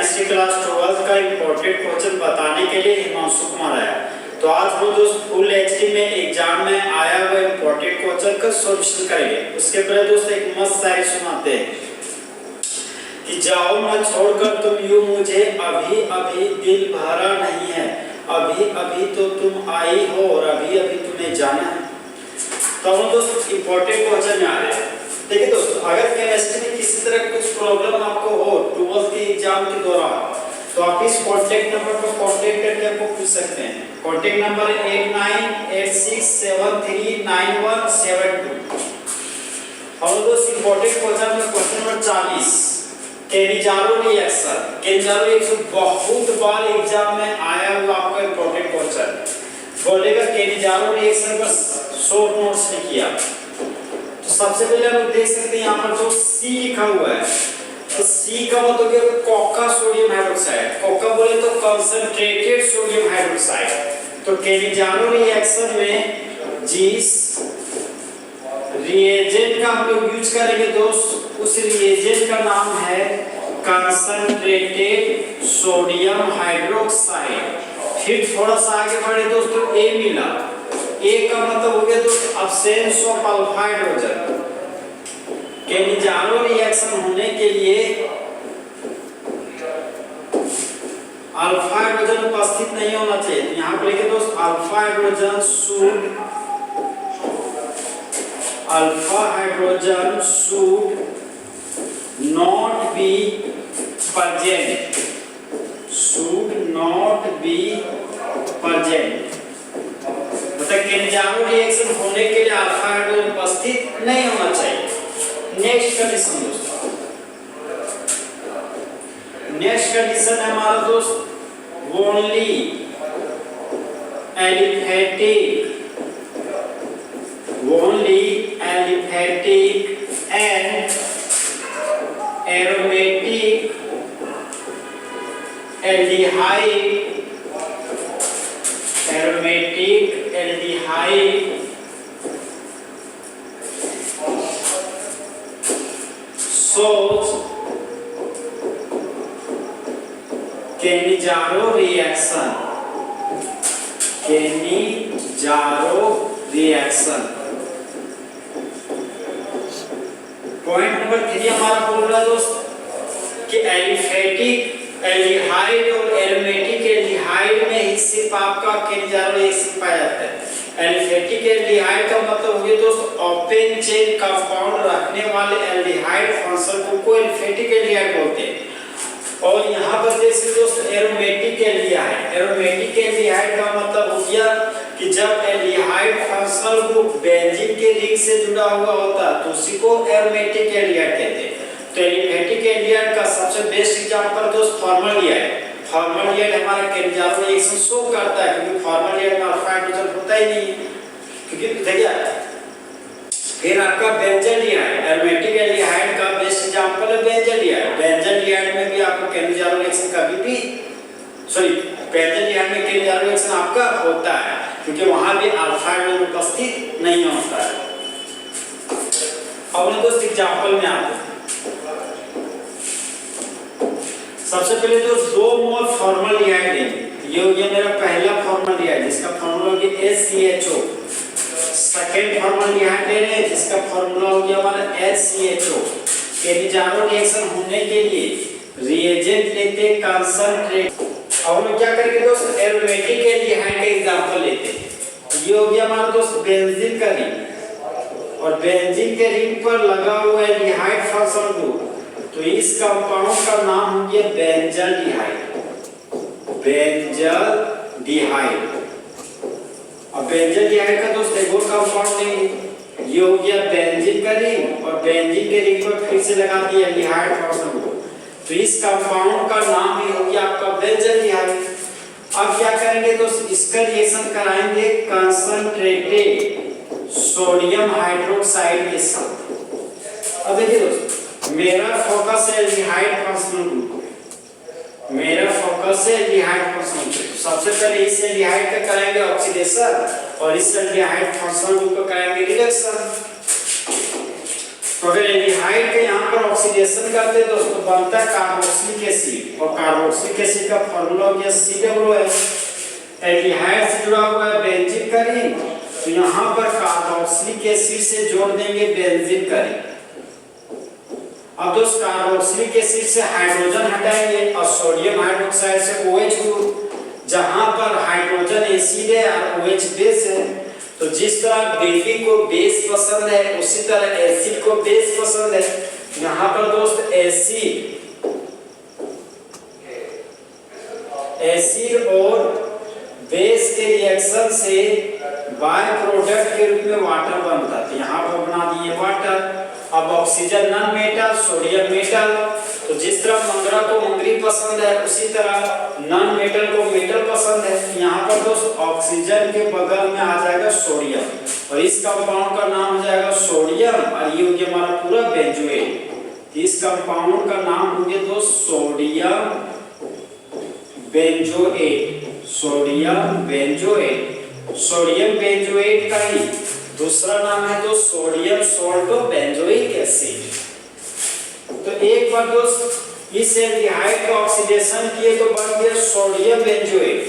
Chemistry class 12 का important question बताने के लिए हिमांशु कुमार आया। तो आज हम दोस्त फुल एचडी में एग्जाम में आया हुआ इम्पोर्टेंट क्वेश्चन का सॉल्यूशन करेंगे। उसके पहले दोस्त एक मस्त शायरी सुनाते हैं कि जाओ न छोड़कर तुम यूं मुझे, अभी अभी दिल भरा नहीं है, अभी अभी तो तुम आई हो और अभी अभी तुम्हें जाना है। तो हम दोस्त इम्पोर्टेंट क्वेश्चन में आ रहे हैं। देखिए दोस्तों, अगर केमिस्ट्री में किसी तरह कुछ प्रॉब्लम आपको हो 12th के एग्जाम के दौरान, तो आप इस कॉन्टैक्ट नंबर पर कॉन्टैक्ट करके आपको पूछ सकते हैं। Contact number 8986739172। और दोस्त इम्पोर्टेंट क्वेश्चन में क्वेश्चन नंबर 40 केनिजारो रिएक्शन बहुत बार एग्जाम में आया हुआ आपका इम्पोर्टेंट क्वेश्चन बोलेगा केनिजारो रिएक्शन पर शॉर्ट नोट्स लिखिए आप। तो सबसे पहले आप देख सकते हैं यहाँ पर जो C लिखा हुआ है, तो C का मतलब क्या, कोका सोडियम हाइड्रोक्साइड। कोका बोले तो कंसंट्रेटेड सोडियम हाइड्रोक्साइड। तो केनिजारो रिएक्शन में जिस रिएजेंट का हम लोग यूज करेंगे दोस्त, उस रिएजेंट का नाम है कंसंट्रेटेड सोडियम हाइड्रोक्साइड। फिर थोड़ा सा आगे बढ़े दोस्तों, A मिला। A का मतलब हो गया दोस्त absence of alpha hydrogen. Cannizzaro reaction होने के लिए अल्फा हाइड्रोजन उपस्थित नहीं होना चाहिए। तो यहाँ पर लिखिए दोस्त alpha hydrogen should not be present, मतलब केनिजारो रिएक्शन होने के लिए अल्फा हाइड्रोजन उपस्थित नहीं होना चाहिए। नेक्स्ट कंडीशन दोस्तों, नेक्स्ट कंडीशन है हमारा दोस्त only aliphatic and aromatic aldehyde shows Cannizzaro reaction. Point number 3 हमारा बोल रहा है दोस्त कि एलिफेटिक एल्डिहाइड और एरोमेटिक एल्डिहाइड में ही सिर्फ आपका केनिजारो रिएक्शन पाया जाता है। एलिफेटिक एल्डिहाइड का मतलब हो गया दोस्त ओपन चेन कंपाउंड रखने वाले एल्डिहाइड फंक्शन को एलिफेटिक एल्डिहाइड बोलते हैं। और यहाँ पर जैसे दोस्त एरोमेटिक एल्डिहाइड का मतलब हो गया कि जब एल्डिहाइड फंक्शनल ग्रुप बेंजीन के रिंग से जुड़ा हुआ होता है तो उसी को एरोमेटिक एल्डिहाइड कहते हैं। तो एलिफेटिक एल्डिहाइड का सबसे बेस्ट एग्जांपल दोस्त फॉर्मल्डिहाइड। फॉर्मल्डिहाइड हमारा केनिजारो रिएक्शन शो करता है, क्योंकि फॉर्मल्डिहाइड में अल्फा हाइड्रोजन होता ही नहीं, क्योंकि देखिए। फिर आपका बेंजल्डिहाइड, एरोमेटिक एल्डिहाइड का बेस्ट एग्जांपल है बेंजल्डिहाइड। बेंजल्डिहाइड में भी आपको केनिजारो रिएक्शन बेंजल्डिहाइड में केनिजारो रिएक्शन आपका होता है, क्योंकि वहां भी अल्फा हाइड्रोजन उपस्थित नहीं होता है। अब दोस्त एग्जांपल में आते हैं। सबसे पहले तो 2 मोल फॉर्मल्डिहाइड लेंगे। ये हो गया मेरा पहला फॉर्मल्डिहाइड जिसका फार्मूला हो गया HCHO। सेकंड फॉर्मल्डिहाइड ले रहे हैं जिसका फार्मूला हो गया हमारा HCHO। केनिजारो रिएक्शन होने के लिए रिएजेंट लेते हैं कंसंट्रेट। अब हम क्या करेंगे दोस्त, एरोमेटिक एल्डिहाइड का एग्जांपल लेते हैं। ये हो गया हमारा दोस्त बेंजीन का रिंग, और बेंजीन के रिंग पर लगा हुआ एल्डिहाइड फंक्शनल ग्रुप, तो इस कंपाउंड का नाम हो गया बेंजल्डिहाइड। अब बेंजल्डिहाइड का दोस्त एक और कंपाउंड लेंगे। ये हो गया बेंजीन का रिंग, और बेंजीन के रिंग पर फिर से लगा दिया एल्डिहाइड फंक्शनल ग्रुप, तो इस कंपाउंड का नाम ही हो गया आपका बेंजल्डिहाइड। अब क्या करेंगे दोस्त, इसका रिएक्शन कराएंगे कंसंट्रेटेड सोडियम हाइड्रोक्साइड के साथ। अब देखिए दोस्त, मेरा फोकस है एल्डिहाइड फंक्शनल ग्रुप, सबसे पहले इस एल्डिहाइड का कराएंगे ऑक्सीडेशन और इस एल्डिहाइड फंक्शनल ग्रुप का कराएंगे रिडक्शन। तो तो अगर एल्डिहाइड के यहाँ पर ऑक्सीडेशन करते हैं दोस्तों बनता है कार्बोक्सिलिक एसिड, और कार्बोक्सिलिक एसिड का फार्मूला हो गया COOH। एल्डिहाइड से जुड़ा हुआ है बेंजीन का रिंग, तो यहाँ पर कार्बोक्सिलिक एसिड से जोड़ देंगे बेंजीन का रिंग। अब दोस्त कार्बोक्सिलिक एसिड से हाइड्रोजन हटाएंगे और सोडियम हाइड्रोक्साइड से OH ग्रुप, जहां पर हाइड्रोजन एसिड है और OH बेस है। तो जिस तरह बेबी को बेस पसंद है उसी तरह एसिड को बेस पसंद है। यहाँ पर दोस्त एसिड और बेस के रिएक्शन से बाय प्रोडक्ट के रूप में वाटर बनता है। यहाँ पर बना दिए वाटर। अब oxygen non metal, sodium metal, तो जिस तरह मंगरा को मंगरी पसंद है उसी तरह नॉन मेटल को मेटल पसंद है। यहाँ पर दोस्त ऑक्सीजन के बगल में आ जाएगा सोडियम, और इस कंपाउंड का नाम हो जाएगा सोडियम, और ये हो गया हमारा पूरा बेंजोएट। इस कंपाउंड का नाम हो गया दोस्त sodium benzoate. Sodium benzoate. Sodium benzoate का ही दूसरा नाम है तो सोडियम सोल्टो बेंजोइक एसिड। तो एक बार दोस्त इस एल्डिहाइड का ऑक्सीडेशन किए तो बन गया सोडियम बेंजोएट।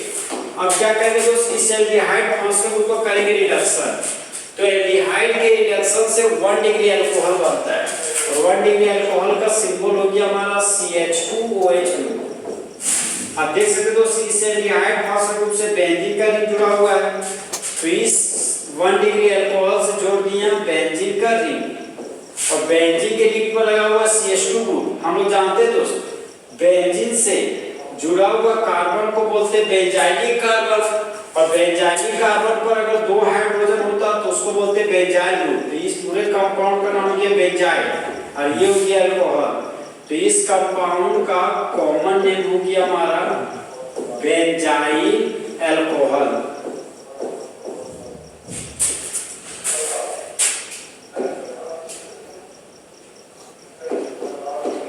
अब क्या करेंगे दोस्त, इस एल्डिहाइड फॉस्फेट ग्रुप को करेंगे रिडक्शन। तो एल्डिहाइड के रिडक्शन से 1 डिग्री अल्कोहल बनता है, और 1 डिग्री अल्कोहल का सिंबल हो गया हमारा CH2OH ग्रुप। अब देख सकते दोस्त इस एल्डिहाइड फॉस्फेट ग्रुप से बेंजीन का रिंग जुड़ा हुआ है, तो इस 1 डिग्री अल्कोहल से जोड़ दिया बेंजीन का रिंग, और बेंजीन के रिंग पर लगा हुआ CH2 ग्रुप। हम लोग जानते हैं दोस्त बेंजीन से जुड़ा हुआ कार्बन को बोलते हैं बेंजाइलिक कार्बन, और बेंजाइलिक कार्बन पर अगर 2 हाइड्रोजन होता तो उसको बोलते हैं बेंजाइल ग्रुप। तो इस पूरे कंपाउंड का नाम है बेंजाइल, और ये हो गया अल्कोहल। तो इस कंपाउंड का कॉमन नेम हो गया हमारा बेंजाइल अल्कोहल।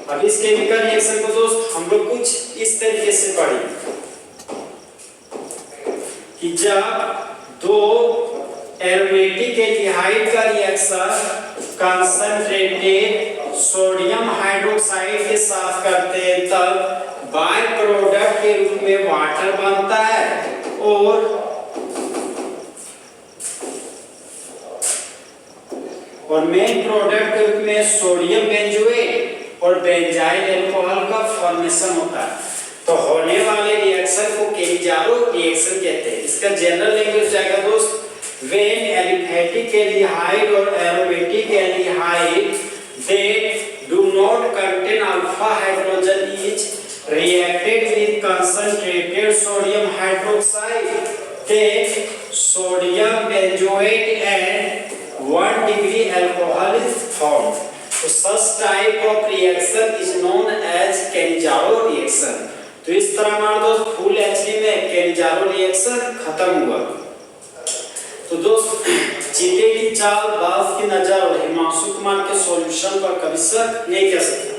अब इस केमिकल रिएक्शन को दोस्त हम लोग कुछ इस तरीके से पढ़ें कि जब 2 एरोमेटिक एल्डिहाइड का रिएक्शन कंसंट्रेटेड सोडियम हाइड्रोक्साइड के साथ करते हैं तब बाय प्रोडक्ट के रूप में वाटर बनता है, और मेन प्रोडक्ट के रूप में सोडियम बेंजोएट और बेंजाइल अल्कोहल का फॉर्मेशन होता है। तो होने वाले रिएक्शन को केनिजारो रिएक्शन कहते हैं। इसका जनरल लैंग्वेज जाएगा दोस्त, व्हेन एलिफेटिक एल्डिहाइड और aromatic aldehyde that do not contain alpha hydrogen is reacted with concentrated sodium hydroxide, then sodium benzoate and 1 degree alcohol is formed. So such type of reaction is known as Cannizzaro reaction. तो इस तरह हमारा दोस्त full HD में Cannizzaro reaction खत्म हुआ। तो दोस्त चीते की चाल, बाज की नजर और हिमांशु कुमार के सॉल्यूशन पर कभी शक नहीं कर सकते।